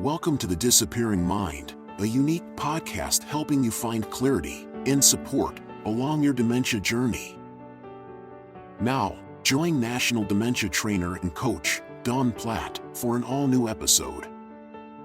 Welcome to The Disappearing Mind, a unique podcast helping you find clarity and support along your dementia journey. Now, join National Dementia Trainer and Coach Dawn Platt for an all-new episode.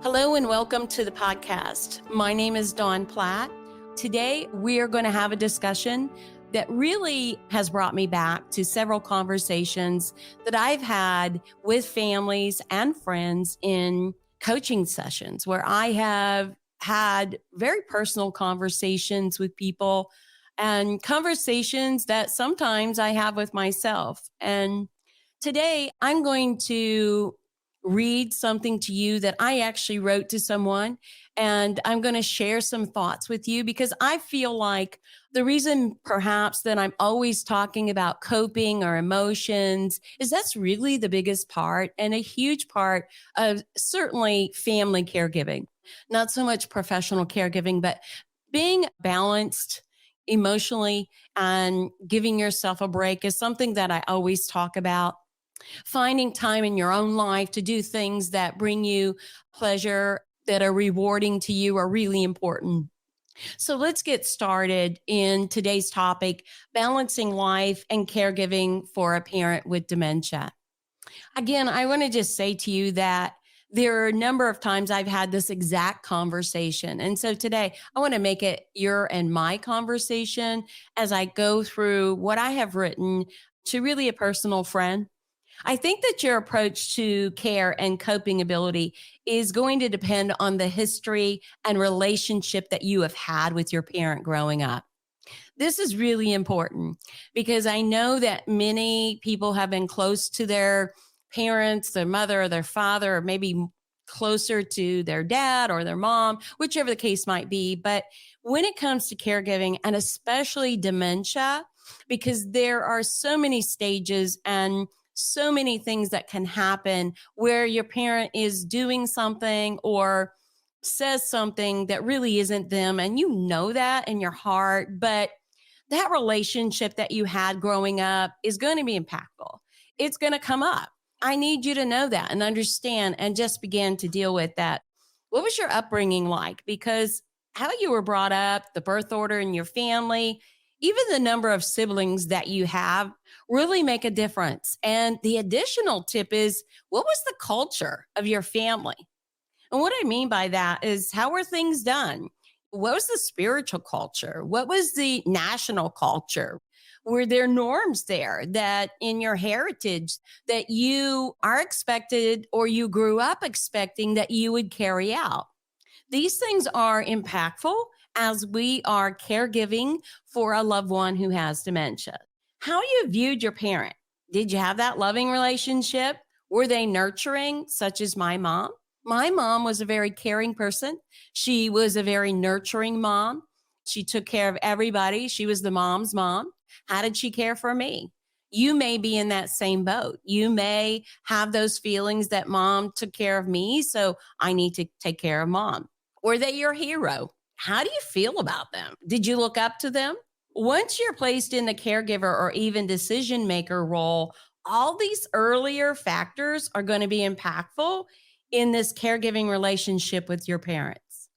Hello and welcome to the podcast. My name is Dawn Platt. Today, we are going to have a discussion that really has brought me back to several conversations that I've had with families and friends in coaching sessions where I have had very personal conversations with people and conversations that sometimes I have with myself. And today I'm going to read something to you that I actually wrote to someone, and I'm going to share some thoughts with you because I feel like the reason perhaps that I'm always talking about coping or emotions is that's really the biggest part and a huge part of certainly family caregiving, not so much professional caregiving, but being balanced emotionally and giving yourself a break is something that I always talk about. Finding time in your own life to do things that bring you pleasure, that are rewarding to you are really important. So let's get started in today's topic, balancing life and caregiving for a parent with dementia. Again, I want to just say to you that there are a number of times I've had this exact conversation. And so today I want to make it your and my conversation as I go through what I have written to really a personal friend. I think that your approach to care and coping ability is going to depend on the history and relationship that you have had with your parent growing up. This is really important because I know that many people have been close to their parents, their mother or their father, or maybe closer to their dad or their mom, whichever the case might be. But when it comes to caregiving and especially dementia, because there are so many stages and so many things that can happen where your parent is doing something or says something that really isn't them. And you know that in your heart, but that relationship that you had growing up is going to be impactful. It's going to come up. I need you to know that and understand and just begin to deal with that. What was your upbringing like? Because how you were brought up, the birth order in your family, even the number of siblings that you have really make a difference. And the additional tip is, what was the culture of your family? And what I mean by that is, how were things done? What was the spiritual culture? What was the national culture? Were there norms there that in your heritage that you are expected or you grew up expecting that you would carry out? These things are impactful as we are caregiving for a loved one who has dementia. How you viewed your parent. Did you have that loving relationship? Were they nurturing, such as my mom? My mom was a very caring person. She was a very nurturing mom. She took care of everybody. She was the mom's mom. How did she care for me? You may be in that same boat. You may have those feelings that mom took care of me, so I need to take care of mom. Were they your hero? How do you feel about them? Did you look up to them? Once you're placed in the caregiver or even decision maker role, all these earlier factors are going to be impactful in this caregiving relationship with your parents.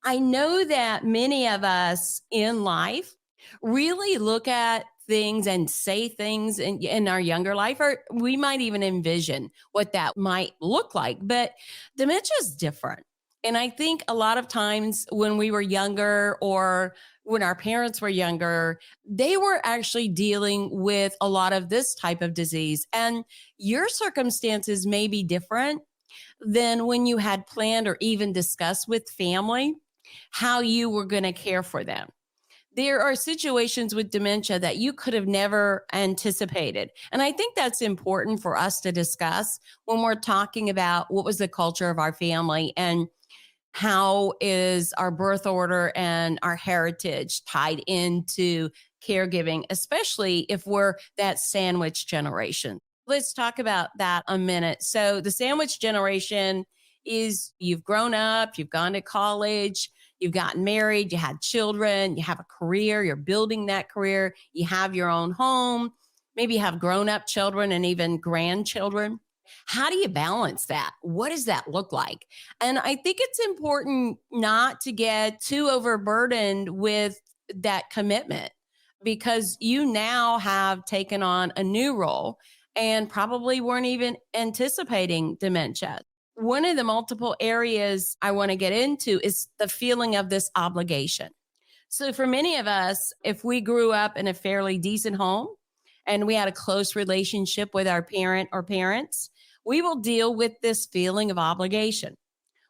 I know that many of us in life really look at things and say things in our younger life, or we might even envision what that might look like. But dementia is different. And I think a lot of times when we were younger or when our parents were younger, they were actually dealing with a lot of this type of disease. And your circumstances may be different than when you had planned or even discussed with family how you were going to care for them. There are situations with dementia that you could have never anticipated. And I think that's important for us to discuss when we're talking about what was the culture of our family and how is our birth order and our heritage tied into caregiving, especially if we're that sandwich generation. Let's talk about that a minute. So the sandwich generation is you've grown up, you've gone to college, you've gotten married, you had children, you have a career, you're building that career, you have your own home, maybe you have grown-up children and even grandchildren. How do you balance that? What does that look like? And I think it's important not to get too overburdened with that commitment because you now have taken on a new role and probably weren't even anticipating dementia. One of the multiple areas I want to get into is the feeling of this obligation. So, for many of us, if we grew up in a fairly decent home and we had a close relationship with our parent or parents, we will deal with this feeling of obligation.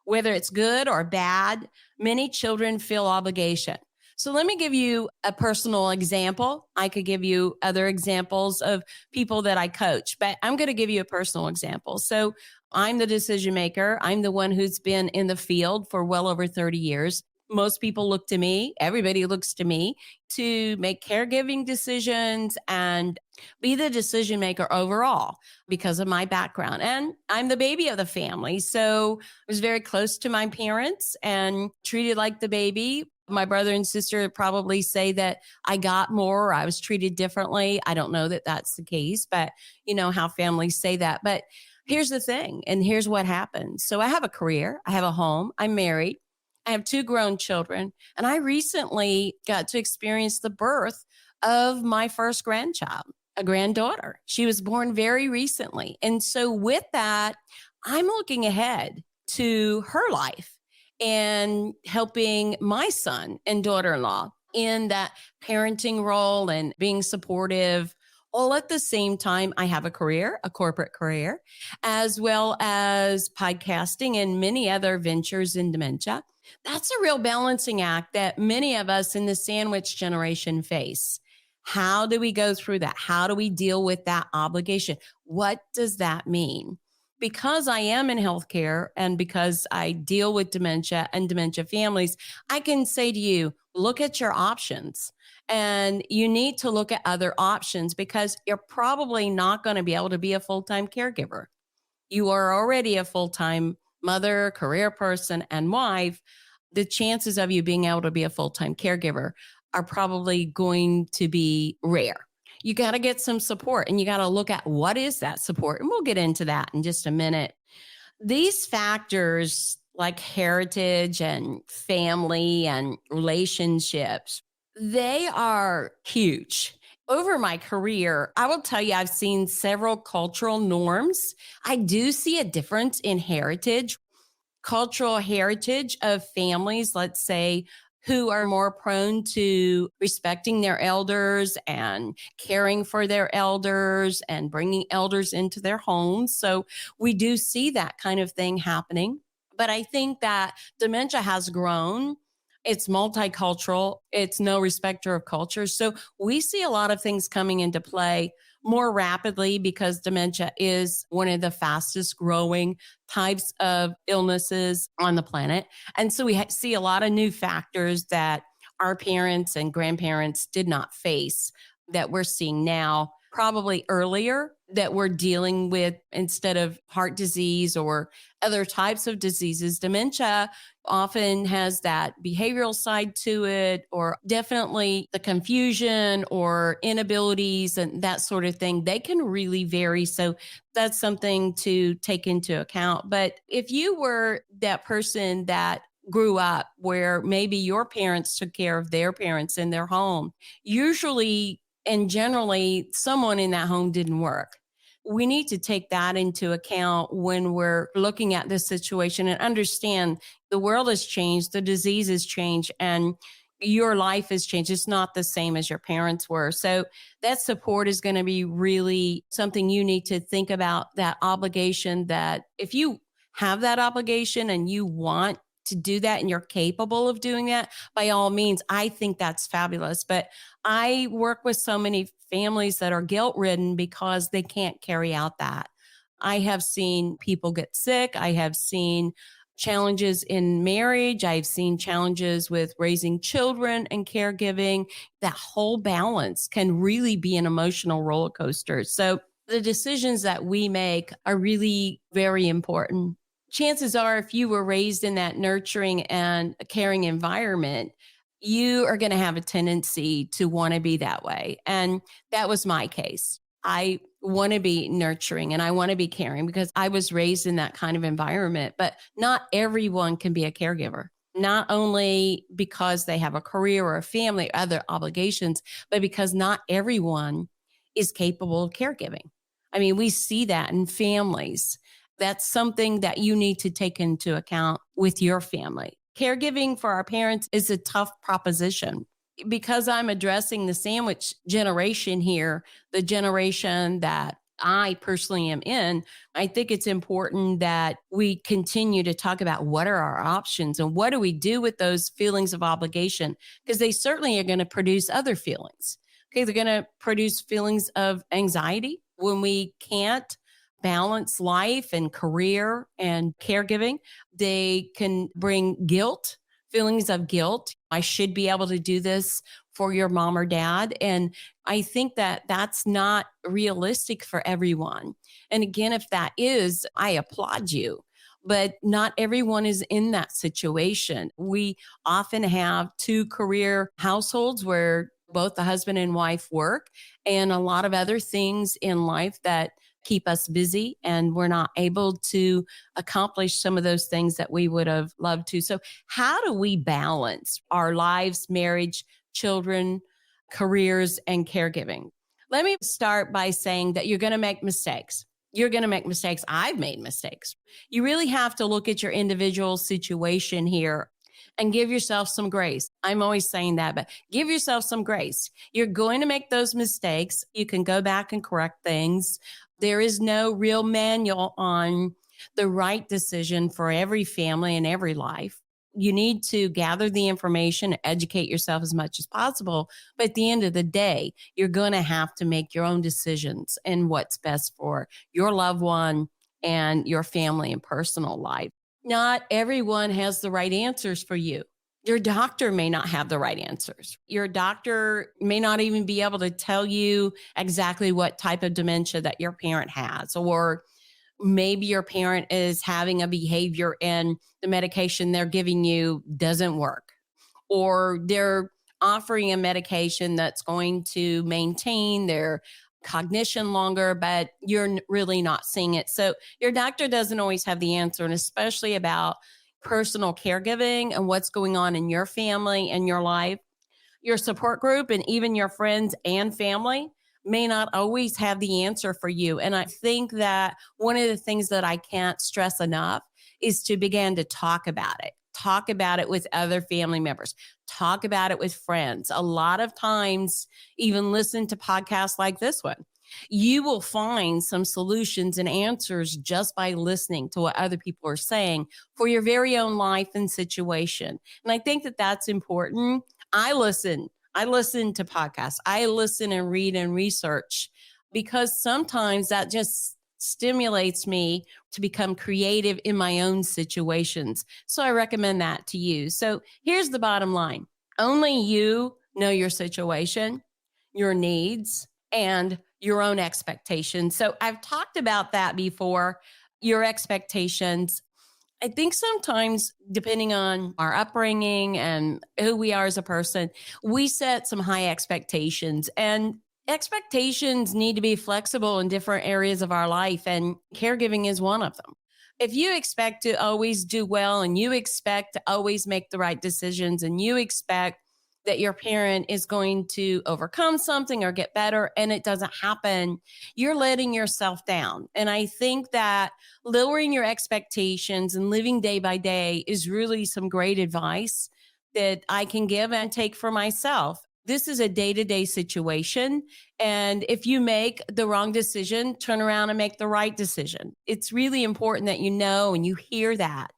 Whether it's good or bad, many children feel obligation. So let me give you a personal example. I could give you other examples of people that I coach, but I'm going to give you a personal example. So I'm the decision maker. I'm the one who's been in the field for well over 30 years. Most people look to me, everybody looks to me to make caregiving decisions and be the decision maker overall because of my background. And I'm the baby of the family. So I was very close to my parents and treated like the baby. My brother and sister probably say that I got more, I was treated differently. I don't know that that's the case, but you know how families say that. But here's the thing, and here's what happened. So I have a career, I have a home, I'm married, I have two grown children, and I recently got to experience the birth of my first grandchild, a granddaughter. She was born very recently. And so with that, I'm looking ahead to her life and helping my son and daughter-in-law in that parenting role and being supportive. All at the same time, I have a career, a corporate career, as well as podcasting and many other ventures in dementia. That's a real balancing act that many of us in the sandwich generation face. How do we go through that? How do we deal with that obligation? What does that mean? Because I am in healthcare and because I deal with dementia and dementia families, I can say to you, look at your options. And you need to look at other options because you're probably not going to be able to be a full-time caregiver. You are already a full-time mother, career person, and wife. The chances of you being able to be a full-time caregiver are probably going to be rare. You got to get some support and you got to look at what is that support. And we'll get into that in just a minute. These factors like heritage and family and relationships, they are huge. Over my career, I will tell you, I've seen several cultural norms. I do see a difference in heritage, cultural heritage of families, let's say, who are more prone to respecting their elders and caring for their elders and bringing elders into their homes. So we do see that kind of thing happening. But I think that dementia has grown. It's multicultural. It's no respecter of culture. So we see a lot of things coming into play more rapidly because dementia is one of the fastest growing types of illnesses on the planet. And so we see a lot of new factors that our parents and grandparents did not face that we're seeing now, probably earlier, that we're dealing with instead of heart disease or other types of diseases. Dementia often has that behavioral side to it, or definitely the confusion or inabilities and that sort of thing. They can really vary. So that's something to take into account. But if you were that person that grew up where maybe your parents took care of their parents in their home, usually and generally someone in that home didn't work. We need to take that into account when we're looking at this situation and understand the world has changed, the disease has changed, and your life has changed. It's not the same as your parents were. So that support is going to be really something you need to think about, that obligation, that if you have that obligation and you want to do that and you're capable of doing that, by all means, I think that's fabulous. But I work with so many families that are guilt ridden because they can't carry out that. I have seen people get sick. I have seen challenges in marriage. I've seen challenges with raising children and caregiving. That whole balance can really be an emotional roller coaster. So the decisions that we make are really very important. Chances are, if you were raised in that nurturing and caring environment, you are going to have a tendency to want to be that way. And that was my case. I want to be nurturing and I want to be caring because I was raised in that kind of environment. But not everyone can be a caregiver, not only because they have a career or a family, or other obligations, but because not everyone is capable of caregiving. I mean, we see that in families. That's something that you need to take into account with your family. Caregiving for our parents is a tough proposition because I'm addressing the sandwich generation here, the generation that I personally am in. I think it's important that we continue to talk about what are our options and what do we do with those feelings of obligation, because they certainly are going to produce other feelings. Okay, they're going to produce feelings of anxiety when we can't balance life and career and caregiving. They can bring guilt, feelings of guilt. I should be able to do this for your mom or dad. And I think that that's not realistic for everyone. And again, if that is, I applaud you. But not everyone is in that situation. We often have two career households where both the husband and wife work and a lot of other things in life that keep us busy, and we're not able to accomplish some of those things that we would have loved to. So how do we balance our lives, marriage, children, careers, and caregiving? Let me start by saying that you're going to make mistakes. You're going to make mistakes. I've made mistakes. You really have to look at your individual situation here and give yourself some grace. I'm always saying that, but give yourself some grace. You're going to make those mistakes. You can go back and correct things. There is no real manual on the right decision for every family and every life. You need to gather the information, educate yourself as much as possible. But at the end of the day, you're going to have to make your own decisions and what's best for your loved one and your family and personal life. Not everyone has the right answers for you. Your doctor may not have the right answers. Your doctor may not even be able to tell you exactly what type of dementia that your parent has, or maybe your parent is having a behavior and the medication they're giving you doesn't work, or they're offering a medication that's going to maintain their cognition longer, but you're really not seeing it. So your doctor doesn't always have the answer, and especially about personal caregiving and what's going on in your family and your life. Your support group and even your friends and family may not always have the answer for you. And I think that one of the things that I can't stress enough is to begin to talk about it. Talk about it with other family members. Talk about it with friends. A lot of times, even listen to podcasts like this one. You will find some solutions and answers just by listening to what other people are saying for your very own life and situation. And I think that that's important. I listen to podcasts. I listen and read and research because sometimes that just stimulates me to become creative in my own situations. So I recommend that to you. So here's the bottom line. Only you know your situation, your needs, and your own expectations. So I've talked about that before, your expectations. I think sometimes, depending on our upbringing and who we are as a person, we set some high expectations, and expectations need to be flexible in different areas of our life, and caregiving is one of them. If you expect to always do well and you expect to always make the right decisions and you expect that your parent is going to overcome something or get better and it doesn't happen, you're letting yourself down. And I think that lowering your expectations and living day by day is really some great advice that I can give and take for myself. This is a day-to-day situation. And if you make the wrong decision, turn around and make the right decision. It's really important that you know and you hear that.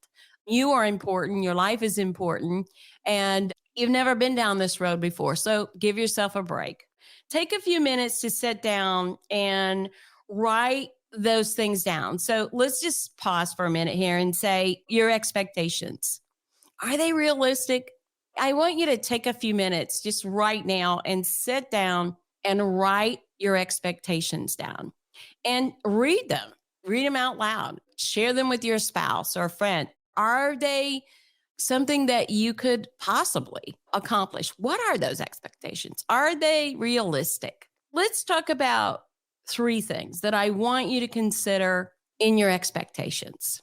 You are important. Your life is important. And you've never been down this road before. So give yourself a break. Take a few minutes to sit down and write those things down. So let's just pause for a minute here and say your expectations. Are they realistic? I want you to take a few minutes just right now and sit down and write your expectations down and read them. Read them out loud. Share them with your spouse or friend. Are they something that you could possibly accomplish? What are those expectations? Are they realistic? Let's talk about three things that I want you to consider in your expectations.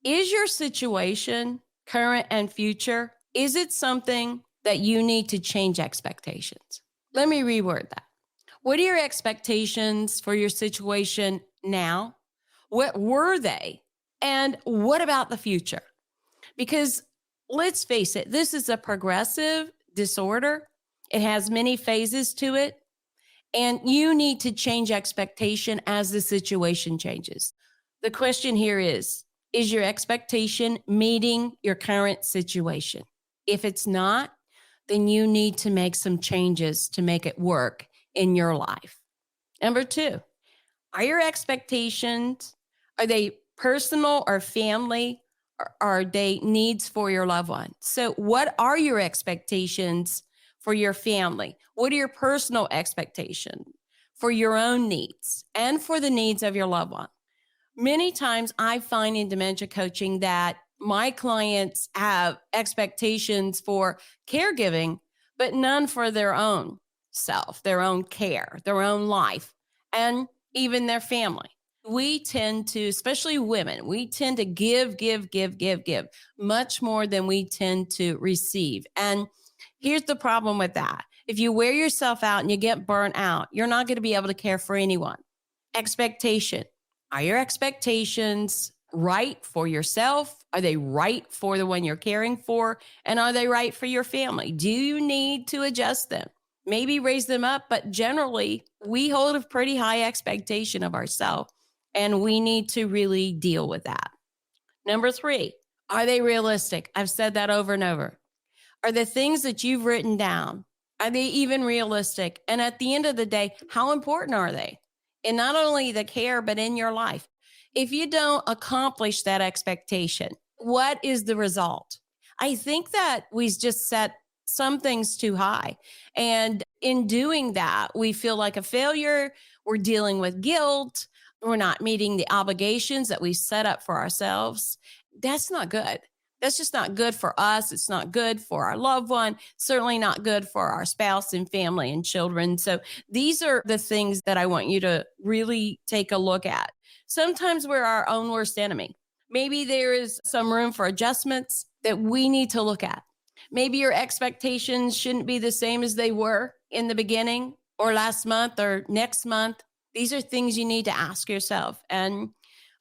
Is your situation, current and future, is it something that you need to change expectations? Let me reword that. What are your expectations for your situation now? What were they? And what about the future? Because let's face it, this is a progressive disorder. It has many phases to it. And you need to change expectation as the situation changes. The question here is your expectation meeting your current situation? If it's not, then you need to make some changes to make it work in your life. Number two, are your expectations, are they personal or family? Or are they needs for your loved one? So what are your expectations for your family? What are your personal expectations for your own needs and for the needs of your loved one? Many times I find in dementia coaching that my clients have expectations for caregiving, but none for their own self, their own care, their own life, and even their family. We tend to, especially women, we tend to give much more than we tend to receive. And here's the problem with that. If you wear yourself out and you get burnt out, you're not going to be able to care for anyone. Expectation. Are your expectations right for yourself? Are they right for the one you're caring for? And are they right for your family? Do you need to adjust them? Maybe raise them up, but generally we hold a pretty high expectation of ourselves and we need to really deal with that. Number three, are they realistic? I've said that over and over. Are the things that you've written down, are they even realistic? And at the end of the day, how important are they? In not only the care, but in your life. If you don't accomplish that expectation, what is the result? I think that we just set some things too high. And in doing that, we feel like a failure. We're dealing with guilt. We're not meeting the obligations that we set up for ourselves. That's not good. That's just not good for us. It's not good for our loved one, certainly not good for our spouse and family and children. So these are the things that I want you to really take a look at. Sometimes we're our own worst enemy. Maybe there is some room for adjustments that we need to look at. Maybe your expectations shouldn't be the same as they were in the beginning or last month or next month. These are things you need to ask yourself. And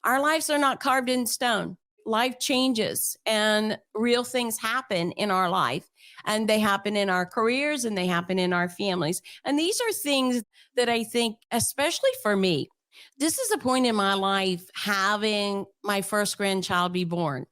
our lives are not carved in stone. Life changes and real things happen in our life, and they happen in our careers and they happen in our families. And these are things that I think, especially for me, this is a point in my life having my first grandchild be born.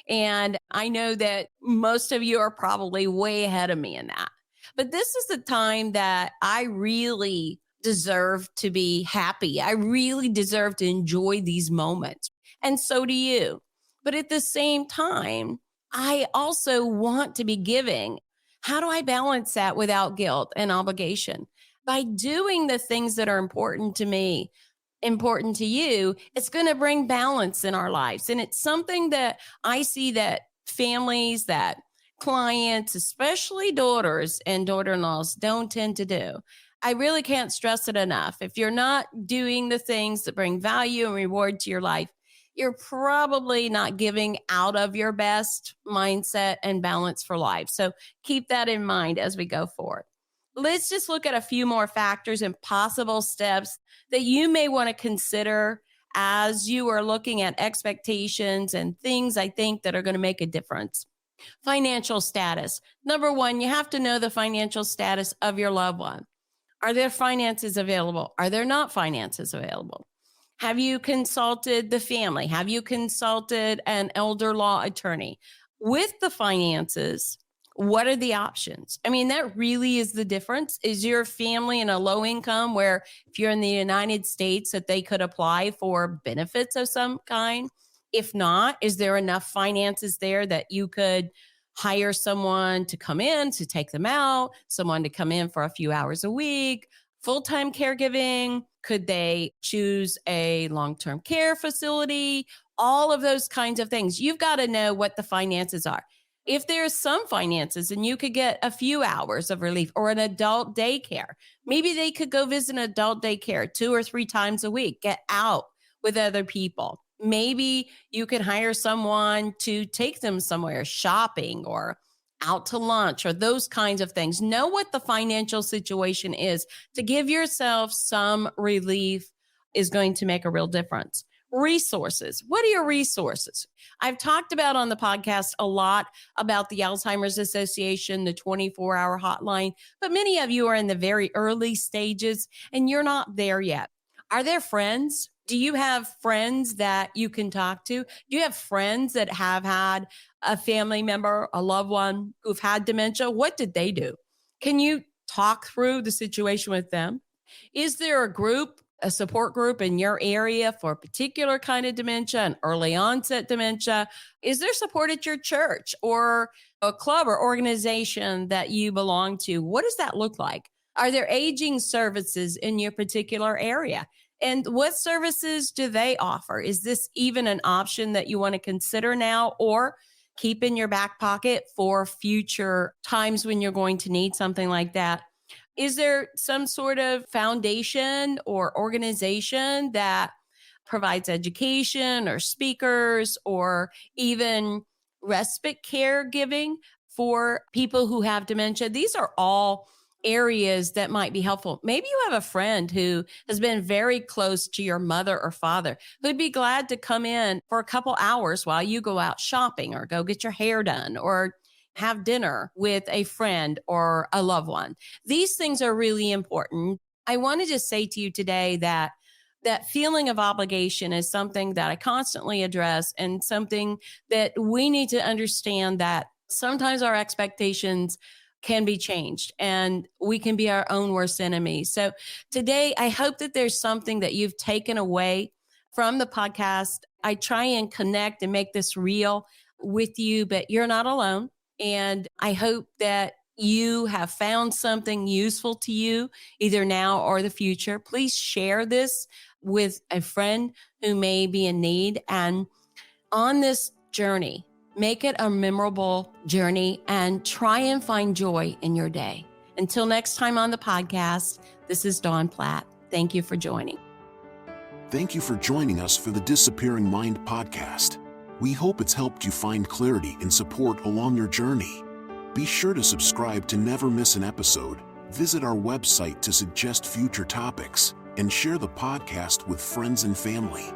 And I know that most of you are probably way ahead of me in that. But this is the time that I really deserve to be happy. I really deserve to enjoy these moments. And so do you. But at the same time, I also want to be giving. How do I balance that without guilt and obligation? By doing the things that are important to me, important to you, it's going to bring balance in our lives. And it's something that I see that families, that clients, especially daughters and daughter-in-laws, don't tend to do. I really can't stress it enough. If you're not doing the things that bring value and reward to your life, you're probably not giving out of your best mindset and balance for life. So keep that in mind as we go forward. Let's just look at a few more factors and possible steps that you may want to consider as you are looking at expectations and things I think that are going to make a difference. Financial status. Number one, you have to know the financial status of your loved one. Are there finances available? Are there not finances available? Have you consulted the family? Have you consulted an elder law attorney? With the finances, what are the options? I mean, that really is the difference. Is your family in a low income where if you're in the United States that they could apply for benefits of some kind? If not, is there enough finances there that you could hire someone to come in to take them out, someone to come in for a few hours a week, full-time caregiving? Could they choose a long-term care facility? All of those kinds of things. You've got to know what the finances are. If there's some finances and you could get a few hours of relief or an adult daycare, maybe they could go visit an adult daycare 2 or 3 times a week, get out with other people. Maybe you could hire someone to take them somewhere shopping or out to lunch or those kinds of things. Know what the financial situation is to give yourself some relief is going to make a real difference. Resources. What are your resources? I've talked about on the podcast a lot about the Alzheimer's Association, the 24-hour hotline, but many of you are in the very early stages and you're not there yet. Are there friends? Do you have friends that you can talk to? Do you have friends that have had a family member, a loved one who've had dementia? What did they do? Can you talk through the situation with them? Is there a group, a support group in your area for a particular kind of dementia, an early onset dementia? Is there support at your church or a club or organization that you belong to? What does that look like? Are there aging services in your particular area? And what services do they offer? Is this even an option that you want to consider now or keep in your back pocket for future times when you're going to need something like that? Is there some sort of foundation or organization that provides education or speakers or even respite caregiving for people who have dementia? These are all areas that might be helpful. Maybe you have a friend who has been very close to your mother or father who'd be glad to come in for a couple hours while you go out shopping or go get your hair done or have dinner with a friend or a loved one. These things are really important. I want to just say to you today that that feeling of obligation is something that I constantly address and something that we need to understand that sometimes our expectations can be changed and we can be our own worst enemy. So today, I hope that there's something that you've taken away from the podcast. I try and connect and make this real with you, but you're not alone. And I hope that you have found something useful to you either now or the future. Please share this with a friend who may be in need. And on this journey, make it a memorable journey and try and find joy in your day. Until next time on the podcast, this is Dawn Platt. Thank you for joining. Thank you for joining us for the Disappearing Mind podcast. We hope it's helped you find clarity and support along your journey. Be sure to subscribe to never miss an episode, visit our website to suggest future topics, and share the podcast with friends and family.